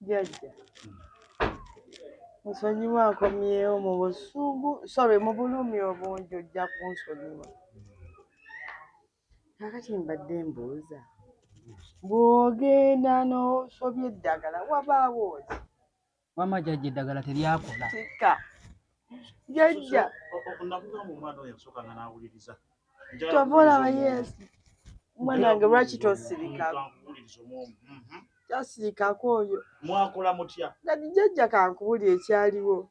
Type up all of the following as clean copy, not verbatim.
Jajja. Nsonyiwa nkomyewo mu busungu, sorry, mu bulumi obungi ojja kunsonyiwa. Kakati mbadde mbuuza. Bw'ogenda n'osobya eddagala wabaawo ki? Wamma jjajja eddagala teryakola. Kika. Jajja. Nakugamba omwana oyo yasooka nga n'awuliriza. Tovola yes. Mwanange lwaki tosirika? Tasirikako oyo. Mwakola mutya? Kati jjajja kankubuli ekyaliwo.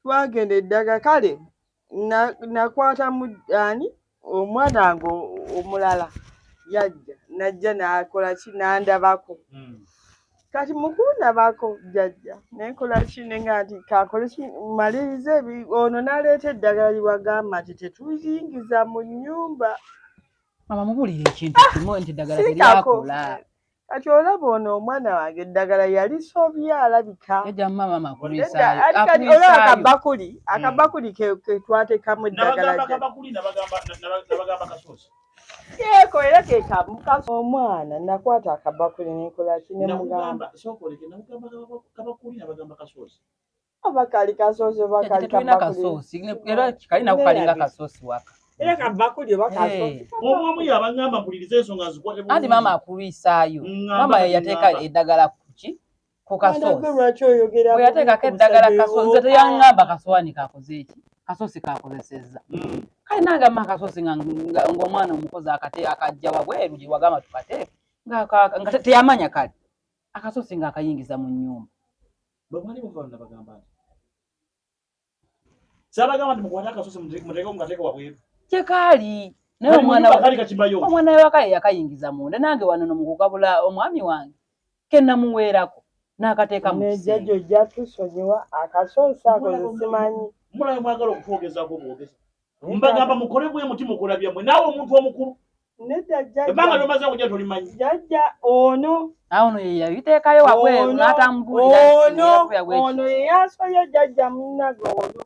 Twagenda eddagala kale nakwata ani omwana ngo omulala yajja najja n'akola ki n'andabako. Kati mukundabako jjajja nenkola ki nenga nti kakole ki malirize ono n'aleeta eddagala liwagamba nti tetuyingiza mu nnyumba. Mama mubulira ekintu kimu nti eddagala teryakola. Kati olaba ono omwana wange eddagala yalisobya alabika. Jjajja mama akulisaayo. Akabakuli ke twateekamu eddagala. Nabagamba kasoosi. Yeeko era ke kamukaso omwana nakwata akabakuli nenkola ki ne mugamba. Kabakuli nabagamba kasoosi. Abakali kasoosi bakali kasoosi. Era kalina kukalinga kasoosi waka. Era kabakuli bakasoosi. Omwamu yabangamba mpulirize ensonga zikwate. Anti mama akulisaayo. Mama yateeka eddagala kuki? Ku kasoosi. Bwe yateekako eddagala kasoosi nze teyangamba kasowaani kakoze eki? Kasoosi kakozesezza. Kale nagamba akasoosi ng'omwana omukozi akajja wabweru gye wagamba tukateeke nga teyamanya kale akasoosi ng'akayingiza mu nnyumba. Bamwali bava nabagamba nti sabagamba nti mukwate akasoosi muteeke mukateeke wabweru. Kye kaali naye omwana we waka yakayingiza munda nange wano nomukugabula omwami wange ke namuweerako n'akateeka mu kisenge. Nejjajja ojja tusonyiwa akasoosi ako simanyi. Mulabe mwagala okutwogezaako mwogeza. Mbagamba mukole bwe muti mukola byammwe naawe omuntu omukulu. Nedda jjajja. Ebbanga lyomaze okujja tolimanyi. Jjajja ono. Ono ye yabiteekayo wabweru n'atambulira. Ono ye yasoye jjajja munnage ono.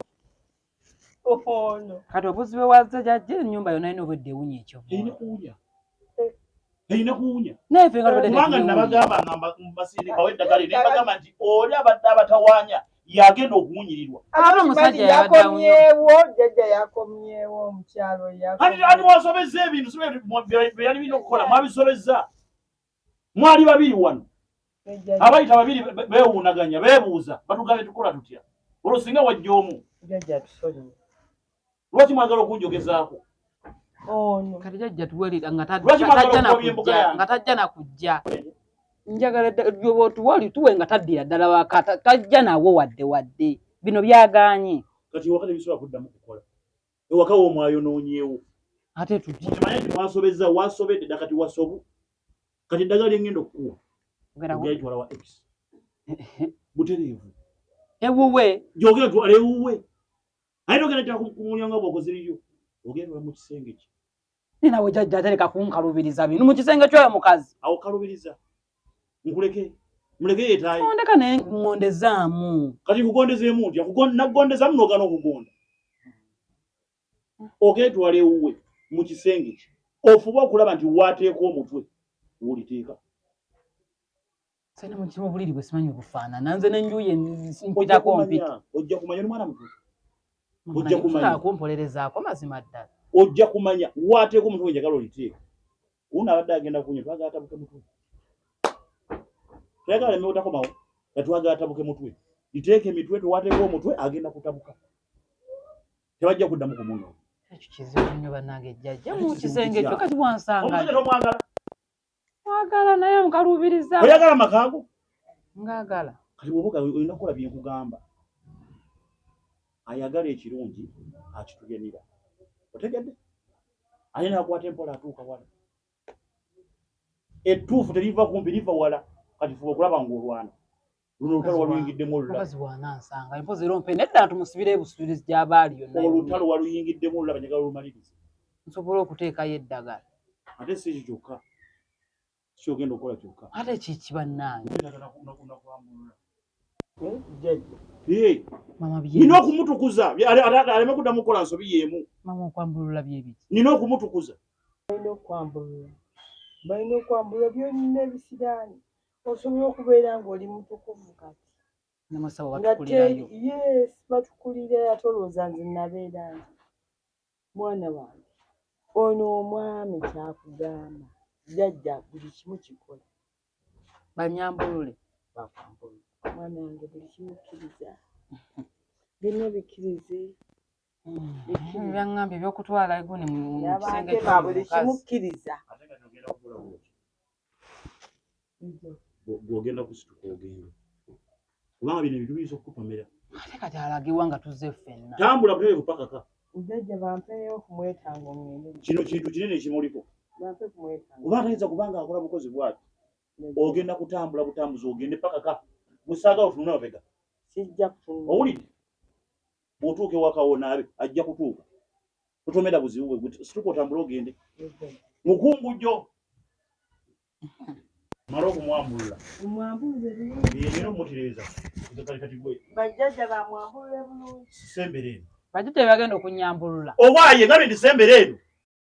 Kati obuzibu bwazze jjajja ennyumba yonna erina obwedde ewunya ekyo. Erina kuwunya. Neefe nga tubadde kubanga nabagamba ngamba mbasindikawo eddagala ne bagamba nti oli abadde abatawaanya yagenda okuwunyirirwa. Ate omusajja yakomyewo jjajja yakomyewo omukyalo yakomyewo. Ani wasobezza ebintu bye yali birina okukola mwabisobezza. Mwali babiri wano. Abayita babiri beewuunaganya beebuuza batugambe tukola tutya. Olwo singa wajja omu. Jjajja tusonyiwa. Lwaki mwagala okunjogezaako? Ono. Kati jjajja tuwulira nga tajja nakujja. Njagala tuwali tuwe nga taddira ddala waka tajja nawo wadde. Bino byagaanye. Kati wakati bisobola kuddamu kukola. Ewaka w'omwayonoonyewo. Ate tutya. Mukimanyi nti mwasobezza wasobedde dda kati wasobu. Kati eddagala lyengenda okukuwa. Ogayitwala wa X. Butereevu. Ewuwe. Gyogera twala ewuwe. Ayina ogenda kumulyanga bw'okoze liryo. Ogenda mu kisenge ki. Ninawe jjajja atereka kunkalubiriza bino mu kisenge ky'oyo mukazi. Awo kalubiriza. Nkuleke. Muleke yeetaayi. Ondeka naye nkungondezaamu. Kati kugondezeemu ntya nakugondezaamu n'ogaana okugonda. Ogeetwala ewuwe mu kisenge ki. Ofuba okulaba nti waateeka omutwe w'oliteeka. Sena mu kimu buliri bwe simanyi obufaanana nze n'enjuye mpitako mpita. Ojja kumanya n'omwana muto. Ojja kumanya. Kumpolerezaako mazima ddala. Ojja kumanya waateeka omutwe wenjagala oliteeka. Uno abadde agenda kunya twagala atabuke mutwe. Twagala emmewota komawo nga twagala atabuke mutwe. Liteeka emitwe tuwaateeka omutwe agenda kutabuka. Tebajja kuddamu ku muno. Ekyo kizibu nnyo bannange jjajja mu kisenge kyo kati wansanga. Omusajja tomwagala. Mwagala naye nkalubiriza. Oyagala makaago? Ngaagala. Kati bw'oba olina kukola bye nkugamba. Ayagala ekirungi akitugenera. Otegedde? Ayina akwata empola atuuka wala. Ettuufu teriva kumpi liva wala. Kati fuba okulaba ng'olwana. Luno olutalo waluyingiddemu olulala. Mukazi bw'anansanga empozi rompe nedda tumusibire busuulizi gy'abaali yonna. Olutalo waluyingiddemu olulala njagala lumalirize. Nsobola okuteekayo eddagala. Ate si ekyo kyokka. Kyogenda okukola kyokka. Ate kiki bannange? Mama bye. Nina okumutukuza. Aleme kuddamu okukola nsobi y'emu. Mama okwambulula bye biki? Nina okumutukuza. Balina okwambulula byonna ebisiraani. osobola okubeera ng'oli mutukuvu kati n'amasawo batukulirayo. Yes, batukulira ate olowooza nze nabeera nti mwana wange ono omwami kyakugamba jjajja buli kimu kikola Banyambulule mwana wange buli kimukkiriza byonna bikkirize byaŋŋambye ebyokutwala eguni mu kisenge buli kimukkiriza bw'ogenda kusituka ogenda kubanga bino ebintu biyinza okukupamira ate kati alagibwa nga tuzze ffenna tambula butereevu pakaka jjajja bampeeyo okumwetanga omwenge kino kintu kinene ekimuliko bampe kumwetanga oba atayinza kubanga akola bukozi bwati ogenda kutambula butambuzi ogende pakaka musaaga otunula mabega sijja kutunula owulidde bw'otuuka ewakawo naabe ajja kutuuka totomera buzibu bwe situka otambula ogende mukungujjo mala okumwambulula ngera omutereeza kati gwe bajjajja bamwambulule bulungi sembere eno bajjajja bagenda okunyambulula obwaye nga bindi sembere eno